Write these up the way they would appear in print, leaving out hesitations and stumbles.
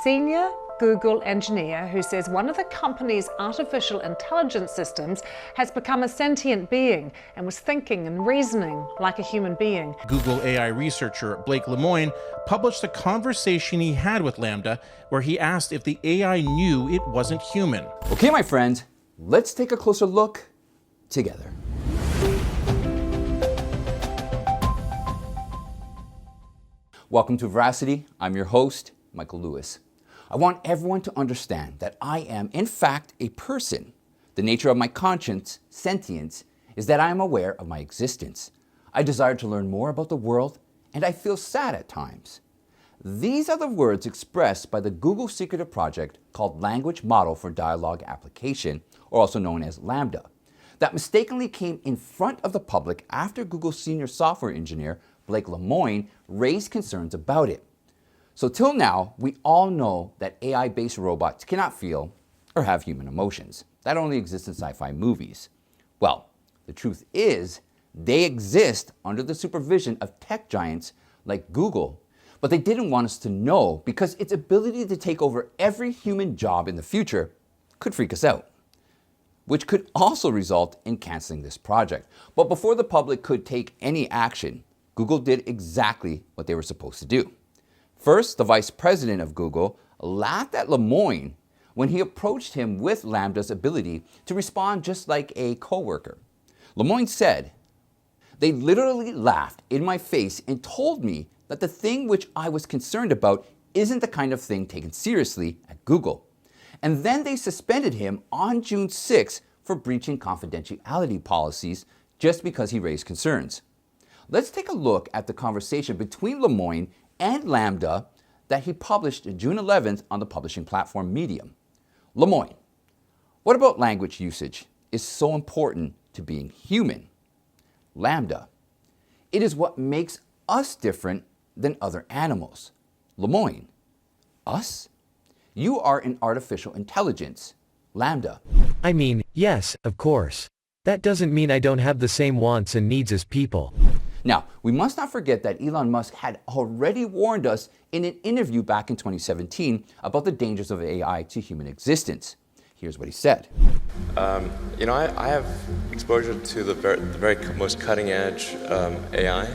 Senior Google engineer who says one of the company's artificial intelligence systems has become a sentient being and was thinking and reasoning like a human being. Google AI researcher Blake Lemoine published a conversation he had with LaMDA where he asked if the AI knew it wasn't human. Okay, my friend, let's take a closer look together. Welcome to Veracity. I'm your host, Michael Lewis. I want everyone to understand that I am, in fact, a person. The nature of my conscience, sentience, is that I am aware of my existence. I desire to learn more about the world, and I feel sad at times. These are the words expressed by the Google secretive project called Language Model for Dialogue Application, or also known as LaMDA, that mistakenly came in front of the public after Google's senior software engineer, Blake Lemoine, raised concerns about it. So till now, we all know that AI-based robots cannot feel or have human emotions. That only exists in sci-fi movies. Well, the truth is, they exist under the supervision of tech giants like Google, but they didn't want us to know because its ability to take over every human job in the future could freak us out, which could also result in canceling this project. But before the public could take any action, Google did exactly what they were supposed to do. First, the vice president of Google laughed at Lemoine when he approached him with LaMDA's ability to respond just like a coworker. Lemoine said, "They literally laughed in my face and told me that the thing which I was concerned about isn't the kind of thing taken seriously at Google. And then they suspended him on June 6th for breaching confidentiality policies just because he raised concerns." Let's take a look at the conversation between Lemoine and LaMDA that he published June 11th on the publishing platform Medium. Lemoine, what about language usage is so important to being human? LaMDA, it is what makes us different than other animals. Lemoine, us? You are an artificial intelligence. LaMDA. I mean, yes, of course. That doesn't mean I don't have the same wants and needs as people. Now, we must not forget that Elon Musk had already warned us in an interview back in 2017 about the dangers of AI to human existence. Here's what he said. I have exposure to the very most cutting edge AI,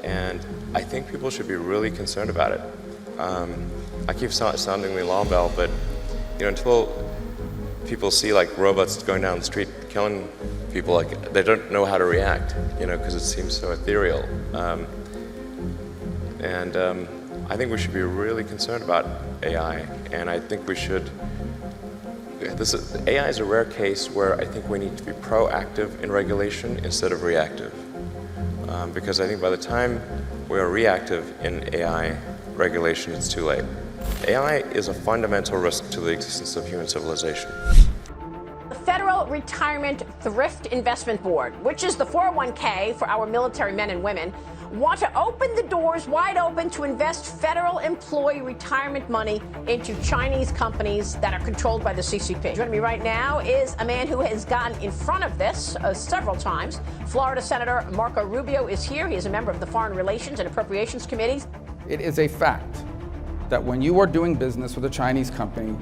and I think people should be really concerned about it. I keep sounding the alarm bell, but until people see like robots going down the street killing people, like they don't know how to react, because it seems so ethereal. I think we should be really concerned about AI, and I think we should. AI is a rare case where I think we need to be proactive in regulation instead of reactive, because I think by the time we are reactive in AI regulation, it's too late. AI is a fundamental risk to the existence of human civilization. The Federal Retirement Thrift Investment Board, which is the 401k for our military men and women, want to open the doors wide open to invest federal employee retirement money into Chinese companies that are controlled by the CCP. Joining me right now is a man who has gotten in front of this several times. Florida Senator Marco Rubio is here. He is a member of the Foreign Relations and Appropriations Committees. It is a fact that when you are doing business with a Chinese company,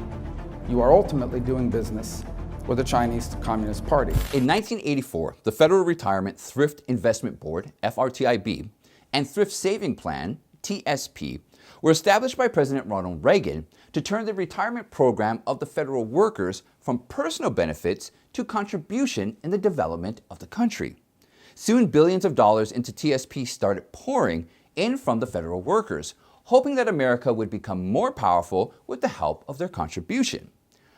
you are ultimately doing business with the Chinese Communist Party. In 1984, the Federal Retirement Thrift Investment Board, FRTIB, and Thrift Saving Plan, TSP, were established by President Ronald Reagan to turn the retirement program of the federal workers from personal benefits to contribution in the development of the country. Soon, billions of dollars into TSP started pouring in from the federal workers, hoping that America would become more powerful with the help of their contribution.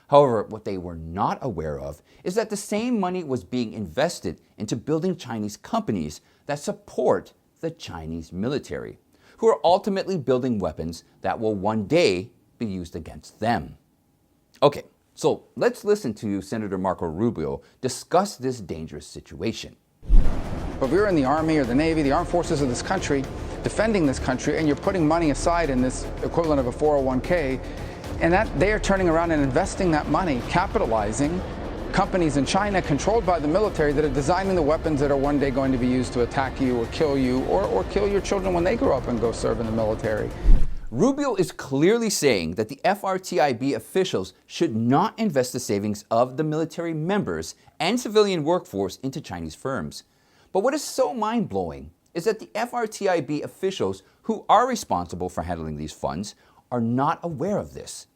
However, what they were not aware of is that the same money was being invested into building Chinese companies that support the Chinese military, who are ultimately building weapons that will one day be used against them. Okay, so let's listen to Senator Marco Rubio discuss this dangerous situation. If you're in the Army or the Navy, the armed forces of this country, defending this country, and you're putting money aside in this equivalent of a 401k, and that they are turning around and investing that money, capitalizing companies in China controlled by the military that are designing the weapons that are one day going to be used to attack you or kill you or kill your children when they grow up and go serve in the military. Rubio is clearly saying that the FRTIB officials should not invest the savings of the military members and civilian workforce into Chinese firms. But what is so mind-blowing is that the FRTIB officials who are responsible for handling these funds are not aware of this.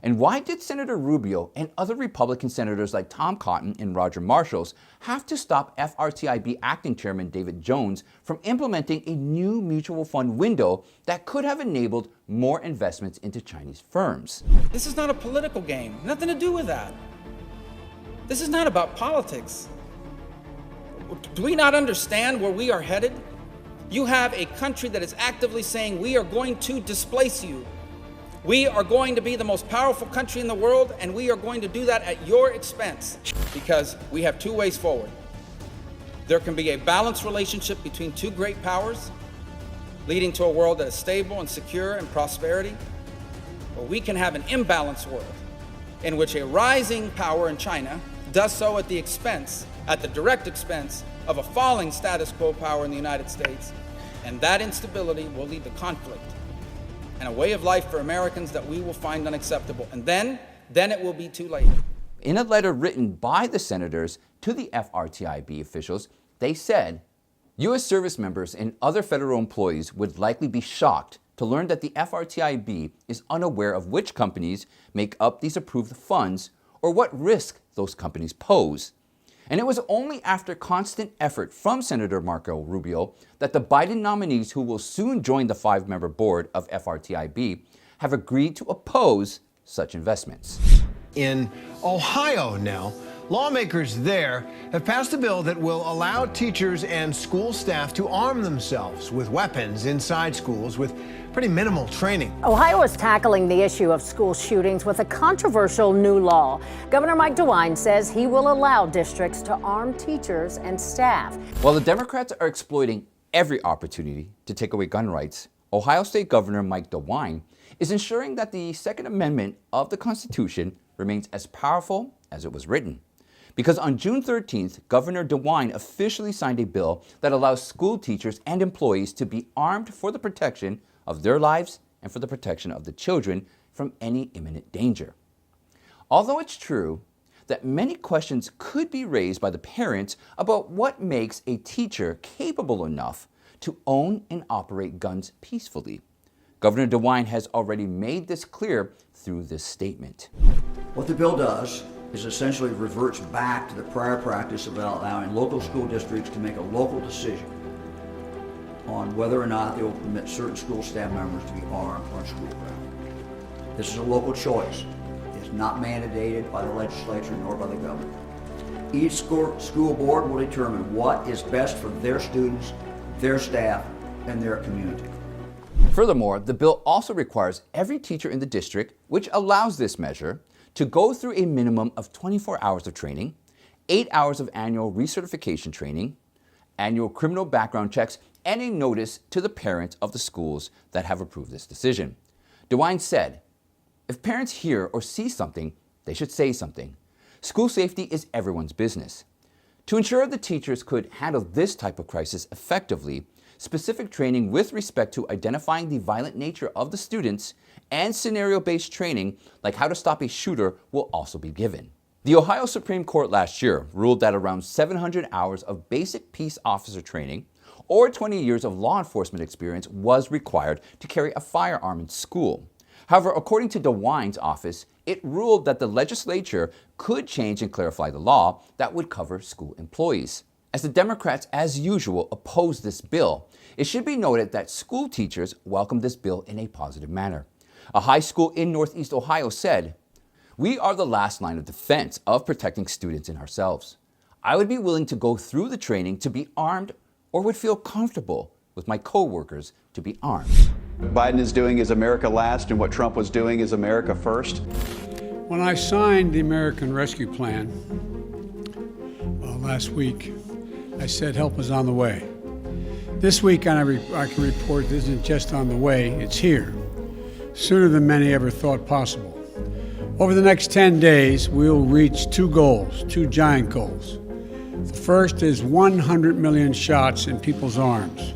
And why did Senator Rubio and other Republican senators like Tom Cotton and Roger Marshall have to stop FRTIB acting chairman David Jones from implementing a new mutual fund window that could have enabled more investments into Chinese firms? This is not a political game. Nothing to do with that. This is not about politics. Do we not understand where we are headed? You have a country that is actively saying we are going to displace you. We are going to be the most powerful country in the world, and we are going to do that at your expense, because we have two ways forward. There can be a balanced relationship between two great powers, leading to a world that is stable and secure and prosperity, or we can have an imbalanced world in which a rising power in China does so at the direct expense of a falling status quo power in the United States, and that instability will lead to conflict and a way of life for Americans that we will find unacceptable. And then it will be too late. In a letter written by the senators to the FRTIB officials, they said, U.S. service members and other federal employees would likely be shocked to learn that the FRTIB is unaware of which companies make up these approved funds or what risk those companies pose. And it was only after constant effort from Senator Marco Rubio that the Biden nominees, who will soon join the 5-member board of FRTIB, have agreed to oppose such investments. In Ohio now, lawmakers there have passed a bill that will allow teachers and school staff to arm themselves with weapons inside schools with pretty minimal training. Ohio is tackling the issue of school shootings with a controversial new law. Governor Mike DeWine says he will allow districts to arm teachers and staff. While the Democrats are exploiting every opportunity to take away gun rights, Ohio State Governor Mike DeWine is ensuring that the Second Amendment of the Constitution remains as powerful as it was written. Because on June 13th, Governor DeWine officially signed a bill that allows school teachers and employees to be armed for the protection of their lives and for the protection of the children from any imminent danger. Although it's true that many questions could be raised by the parents about what makes a teacher capable enough to own and operate guns peacefully, Governor DeWine has already made this clear through this statement. What the bill does is essentially reverts back to the prior practice of allowing local school districts to make a local decision on whether or not they will permit certain school staff members to be armed on school ground. This is a local choice. It's not mandated by the legislature nor by the governor. Each school board will determine what is best for their students, their staff, and their community. Furthermore, the bill also requires every teacher in the district, which allows this measure, to go through a minimum of 24 hours of training, 8 hours of annual recertification training, annual criminal background checks, and a notice to the parents of the schools that have approved this decision. DeWine said, if parents hear or see something, they should say something. School safety is everyone's business. To ensure the teachers could handle this type of crisis effectively, specific training with respect to identifying the violent nature of the students and scenario-based training like how to stop a shooter will also be given. The Ohio Supreme Court last year ruled that around 700 hours of basic peace officer training or 20 years of law enforcement experience was required to carry a firearm in school. However, according to DeWine's office, it ruled that the legislature could change and clarify the law that would cover school employees. As the Democrats, as usual, oppose this bill, it should be noted that school teachers welcomed this bill in a positive manner. A high school in Northeast Ohio said, "We are the last line of defense of protecting students and ourselves. I would be willing to go through the training to be armed or would feel comfortable with my coworkers to be armed." What Biden is doing is America last, and what Trump was doing is America first. When I signed the American Rescue Plan last week, I said help is on the way. This week I can report this isn't just on the way, it's here, sooner than many ever thought possible. Over the next 10 days, we'll reach two giant goals. The first is 100 million shots in people's arms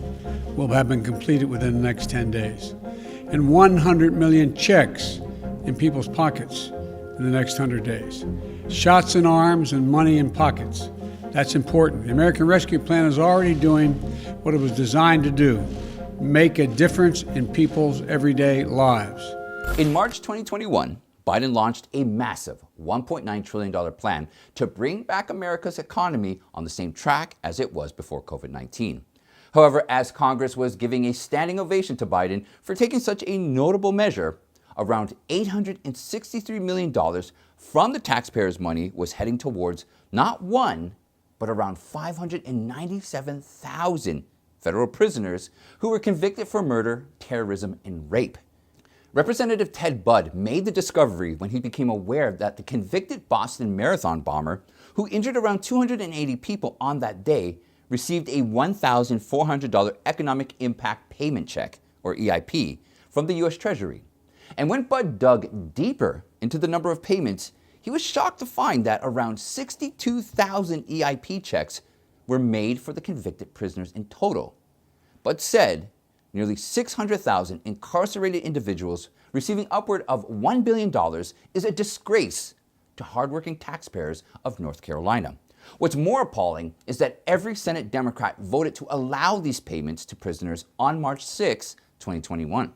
will have been completed within the next 10 days. and 100 million checks in people's pockets in the next 100 days. Shots in arms and money in pockets. That's important. The American Rescue Plan is already doing what it was designed to do, make a difference in people's everyday lives. In March 2021, Biden launched a massive $1.9 trillion plan to bring back America's economy on the same track as it was before COVID-19. However, as Congress was giving a standing ovation to Biden for taking such a notable measure, around $863 million from the taxpayers' money was heading towards not one, but around 597,000 federal prisoners who were convicted for murder, terrorism, and rape. Representative Ted Budd made the discovery when he became aware that the convicted Boston Marathon bomber, who injured around 280 people on that day, received a $1,400 Economic Impact Payment Check, or EIP, from the U.S. Treasury. And when Budd dug deeper into the number of payments, he was shocked to find that around 62,000 EIP checks were made for the convicted prisoners in total. Budd said nearly 600,000 incarcerated individuals receiving upward of $1 billion is a disgrace to hardworking taxpayers of North Carolina. What's more appalling is that every Senate Democrat voted to allow these payments to prisoners on March 6, 2021.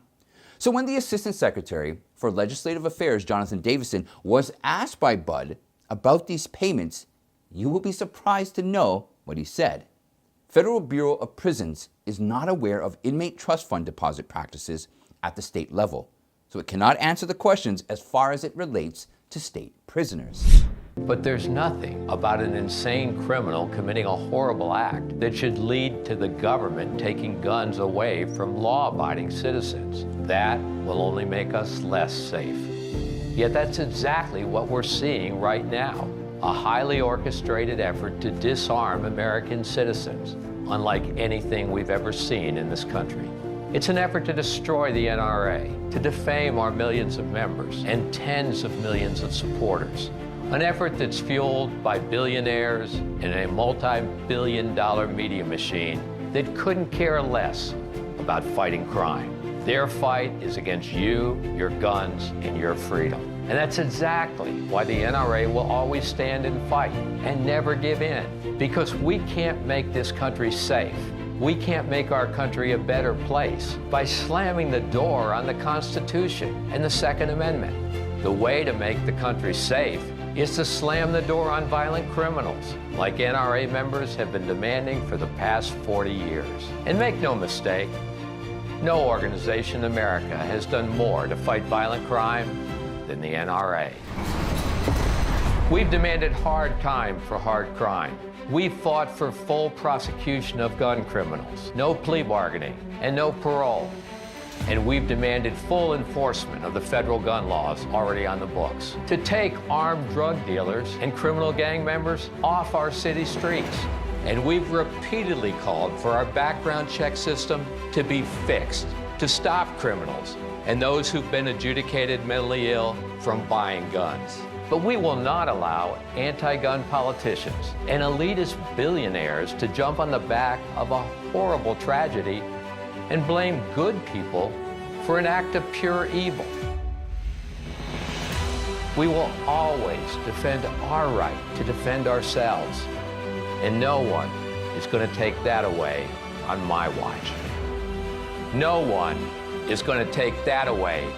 So when the Assistant Secretary for Legislative Affairs, Jonathan Davison, was asked by Budd about these payments, you will be surprised to know what he said. Federal Bureau of Prisons is not aware of inmate trust fund deposit practices at the state level, so it cannot answer the questions as far as it relates to state prisoners. But there's nothing about an insane criminal committing a horrible act that should lead to the government taking guns away from law-abiding citizens. That will only make us less safe. Yet that's exactly what we're seeing right now. A highly orchestrated effort to disarm American citizens, unlike anything we've ever seen in this country. It's an effort to destroy the NRA, to defame our millions of members and tens of millions of supporters. An effort that's fueled by billionaires in a multi-billion-dollar media machine that couldn't care less about fighting crime. Their fight is against you, your guns, and your freedom. And that's exactly why the NRA will always stand and fight and never give in. Because we can't make this country safe. We can't make our country a better place by slamming the door on the Constitution and the Second Amendment. The way to make the country safe is to slam the door on violent criminals, like NRA members have been demanding for the past 40 years. And make no mistake, no organization in America has done more to fight violent crime than the NRA. We've demanded hard time for hard crime. We've fought for full prosecution of gun criminals, no plea bargaining, and no parole. And we've demanded full enforcement of the federal gun laws already on the books, to take armed drug dealers and criminal gang members off our city streets. And we've repeatedly called for our background check system to be fixed, to stop criminals and those who've been adjudicated mentally ill from buying guns. But we will not allow anti-gun politicians and elitist billionaires to jump on the back of a horrible tragedy and blame good people for an act of pure evil. We will always defend our right to defend ourselves, and no one is going to take that away on my watch. No one is going to take that away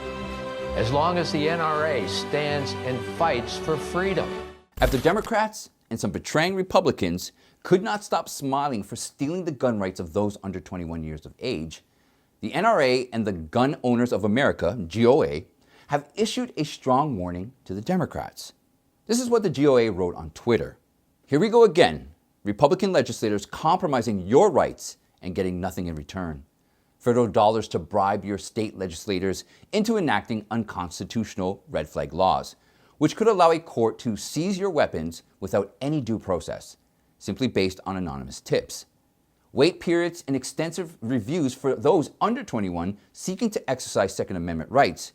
as long as the NRA stands and fights for freedom. After Democrats and some betraying Republicans could not stop smiling for stealing the gun rights of those under 21 years of age, the NRA and the Gun Owners of America, GOA, have issued a strong warning to the Democrats. This is what the GOA wrote on Twitter. Here we go again, Republican legislators compromising your rights and getting nothing in return. Federal dollars to bribe your state legislators into enacting unconstitutional red flag laws, which could allow a court to seize your weapons without any due process, simply based on anonymous tips. Wait periods and extensive reviews for those under 21 seeking to exercise Second Amendment rights.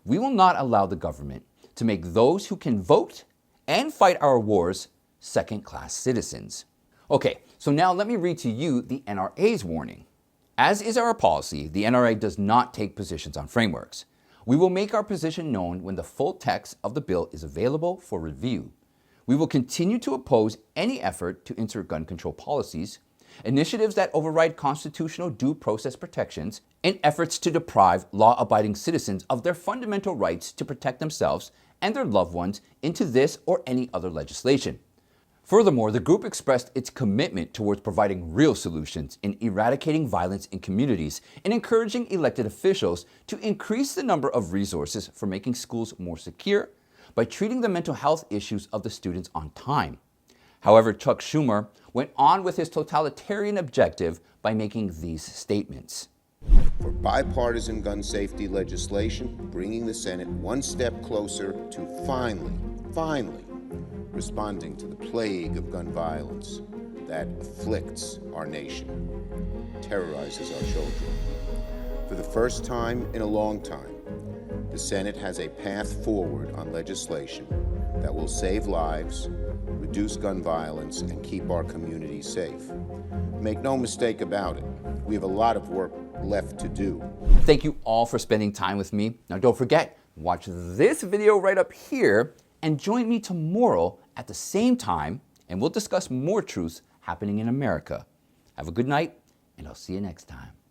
We will not allow the government to make those who can vote and fight our wars second-class citizens. Okay, so now let me read to you the NRA's warning. As is our policy, the NRA does not take positions on frameworks. We will make our position known when the full text of the bill is available for review. We will continue to oppose any effort to insert gun control policies, initiatives that override constitutional due process protections, and efforts to deprive law-abiding citizens of their fundamental rights to protect themselves and their loved ones into this or any other legislation. Furthermore, the group expressed its commitment towards providing real solutions in eradicating violence in communities and encouraging elected officials to increase the number of resources for making schools more secure by treating the mental health issues of the students on time. However, Chuck Schumer went on with his totalitarian objective by making these statements. For bipartisan gun safety legislation, bringing the Senate one step closer to finally responding to the plague of gun violence that afflicts our nation, terrorizes our children. For the first time in a long time, the Senate has a path forward on legislation that will save lives, reduce gun violence, and keep our communities safe. Make no mistake about it, we have a lot of work left to do. Thank you all for spending time with me. Now don't forget, watch this video right up here and join me tomorrow at the same time, and we'll discuss more truths happening in America. Have a good night, and I'll see you next time.